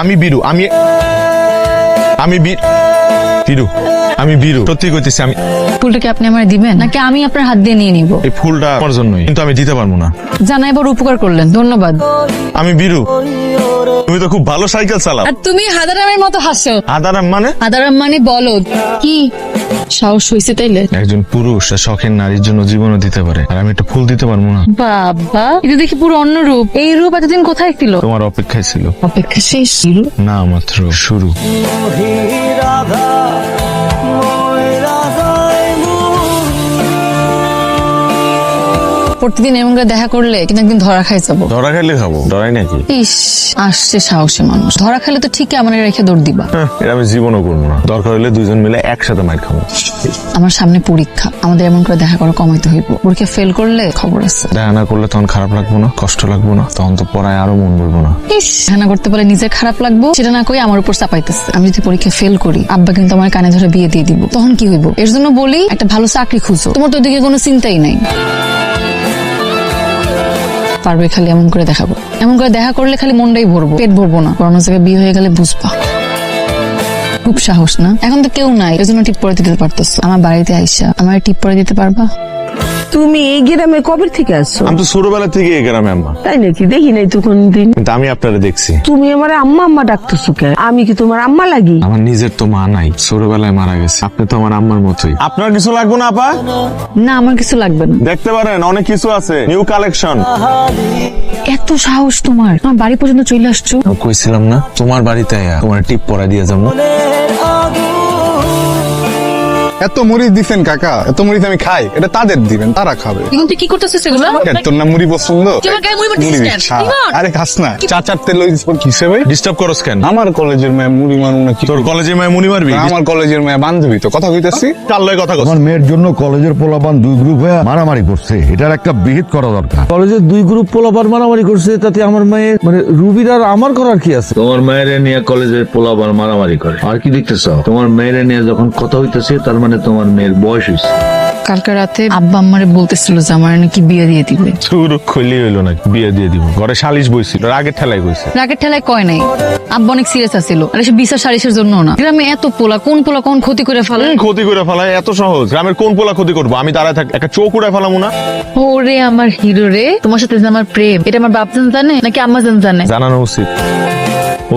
আমি বিরু, আমি বিরু সত্যি কইতেছি। আমি ফুলটা কি আপনি আমার দিবেন নাকি আমি আপনার হাত দিয়ে নিয়ে নিব? এই ফুলটা আমার জন্যই, কিন্তু আমি দিতে পারবো না। জানাই বড় উপকার করলেন, ধন্যবাদ। আমি বিরু, তুমি তো খুব ভালো সাইকেল চালাও। আর তুমি হাদারামের মতো হাসো। আদারাম মানে? হাদারাম মানে বলদ। কি সাহস হইছে তাইলে? একজন পুরুষ তার শখের নারীর জন্য জীবনও দিতে পারে, আর আমি একটা ফুল দিতে পারবো না? বাবা, এটা দেখি পুরো অন্য রূপ। এই রূপ এতদিন কোথায় ছিল? তোমার অপেক্ষায় ছিল। অপেক্ষা শেষ? না, মাত্র শুরু। প্রতিদিন এমন করে দেখা করলে কিন্তু একদিন ধরা খাই যাবো। ধরা খাইলে খাবো, ডরাই নাকি? ইস, আসছে সাহসী মানুষ। ধরা খেলে তো ঠিকই আমার রেখে দৌড় দিবা। এটা আমি জীবনও করবো না। দরকার হলে দুইজন মিলে একসাথে মাইর খাবো। আমার সামনে পরীক্ষা, আমাদের এমন করে দেখা করা কমাইতে হইব। পরীক্ষা ফেল করলে খবর আছে। দেখা না করলে তখন খারাপ লাগবো না, কষ্ট লাগবো না, তখন তো পড়ায় আরো মন বলবো না। ইস, দেখা না করতে পারলে নিজের খারাপ লাগবো, সেটা না কই আমার উপর চাপাইতেছে। আমি যদি পরীক্ষা ফেল করি, আব্বা কিন্তু আমার কানে ধরে বিয়ে দিয়ে দিব। তখন কি হইব? এর জন্য বলি একটা ভালো চাকরি খুঁজো। তোমার তো ওদিকে কোনো চিন্তাই নাই। পারবে খালি এমন করে দেখাবো। এমন করে দেখা করলে খালি মনটাই ভরবো, পেট ভরবো না। অন্য জায়গায় বিয়ে হয়ে গেলে বুঝবা। খুব সাহস না? এখন তো কেউ নাই, এজন্য টিপ পরে দিতে পারতেছো। আমার বাড়িতে আইসা আমার টিপ পরে দিতে পারবা? তুমি এই গ্রামে কবে থেকে আসছো? আমি তো ছোটবেলা থেকে এই গ্রামে আম্মা। তাই নাকি? দেখি নাই তো কোনদিন। কিন্তু আমি আপনারা দেখছি। তুমি আমার আম্মা আম্মা ডাকতেছো কেন? আমি কি তোমার আম্মা লাগি? আমার নিজের তো মা নাই, ছোটবেলায় মারা গেছে। আপনি তো আমার আম্মার মতোই। আপনার কিছু লাগবে না আপা? না, আমার কিছু লাগবে না। দেখতে পারেন, অনেক কিছু আছে, নিউ কালেকশন। এত সাহস তোমার? আমার বাড়ি পর্যন্ত চলে আসছো। কইছিলাম না তোমার বাড়িতে আয়া তোমার টিপ পরা দিয়ে যাবো। এত মরিচ দিচ্ছেন কাকা, এত মরিচ আমি খাই, এটা তাদের দিবেন, তারা খাবে। কিন্তু কি করতেছিস এগুলো? তোর না মুড়ি পছন্দ? তুই আমার গায়ে মুড়ি মারতেছিস কেন? খা। আরে খাস না, চার তেল হিসেবে ডিস্টার্ব করস কেন? আমার কলেজের মেয়ে মুড়ি মারু নাকি? তোর কলেজে মায় মুনি মারবি? আমার কলেজের মেয়ে বান্ধবী তো, কথা কইতেছি। কাল লয় কথা কস। আমার মেয়ের জন্য কলেজের পোলাপান দুই গ্রুপ হয়ে মারামারি করছে, এটার একটা বিহিত করা দরকার। কলেজের দুই গ্রুপ পোলাপান মারামারি করছে, তাতে আমার মেয়ে মানে রুবির আর আমার করার কি আছে? তোমার মেয়েরে নিয়ে কলেজের পোলাপান মারামারি করে, আর কি দেখতেছ? তোমার মেয়েরে নিয়ে যখন কথা হইতেছে, তার মানে তোমার মেয়ের বয়স হয়েছে। কালকে রাতে আব্বা আমারে বলতেছিল যে আমার নাকি বিয়ে দিয়ে দিবে। শুরু খুললেই হইলো না, বিয়ে দিয়ে দিব। ঘরে সালিশ বইছিল, রাগের ঠেলায় কইছে। রাগের ঠেলায় কয় নাই, আব্বা অনেক সিরিয়াস আছিল। আর এসব বিচার সালিশের জন্য না। গ্রামে এত পোলা, কোন পোলা কোন ক্ষতি করে ফেলে। ক্ষতি করে ফেলায় এত সহজ? গ্রামের কোন পোলা ক্ষতি করবো? আমি দাঁড়ায় থাক, একটা চোখ উড়ায় ফেলামু না? ওরে আমার হিরো রে, তোমার সাথে যে আমার প্রেম, এটা আমার বাপ জানে নাকি আম্মা জানে? জানানো উচিত,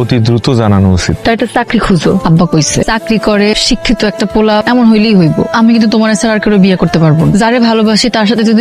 অতি দ্রুত জানানো উচিত। তার একটা চাকরি খুঁজো, আব্বা কইছে। চাকরি করে শিক্ষিত একটা পোলা এমন হইলেই হইব। আমি কিন্তু তোমার ছাড়া আর কেউ বিয়ে করতে পারবো না। যারে ভালোবাসি তার সাথে যদি